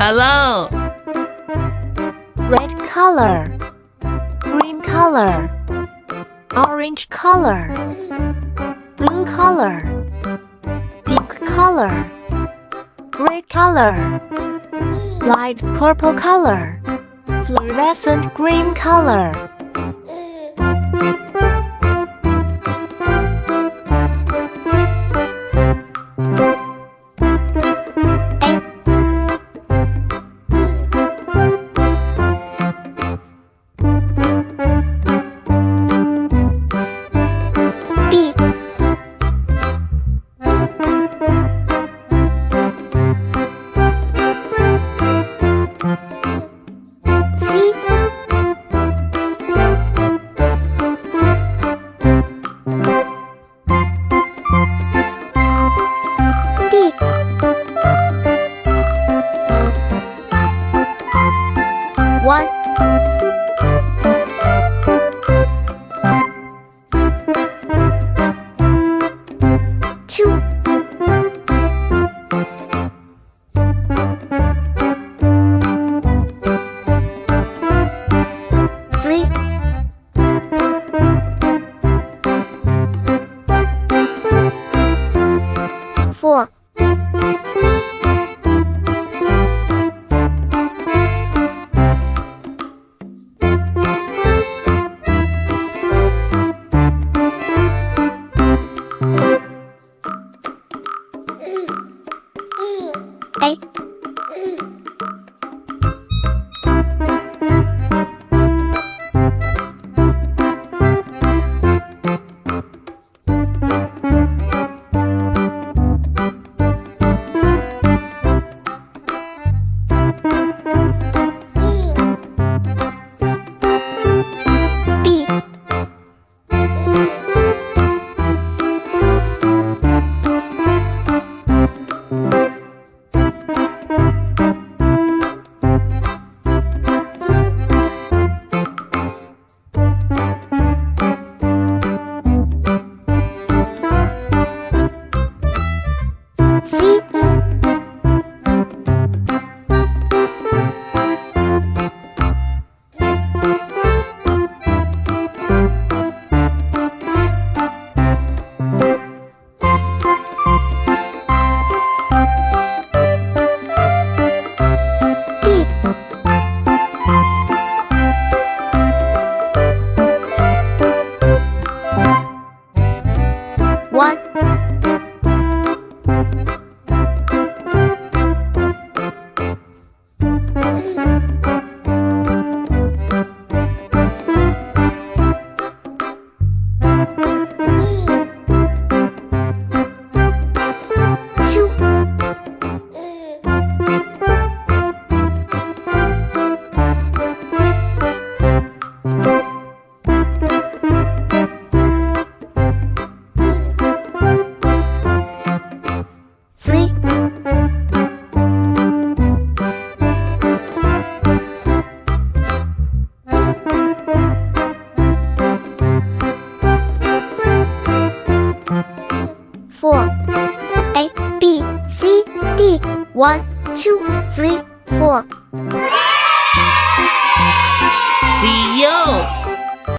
Hello. Red color, green color, orange color, blue color, pink color, gray color, light purple color, fluorescent green color. One, two, three, four, eight, B, C, D, one, two, three, four, A, B, C, D, 1, 2, 3, 4.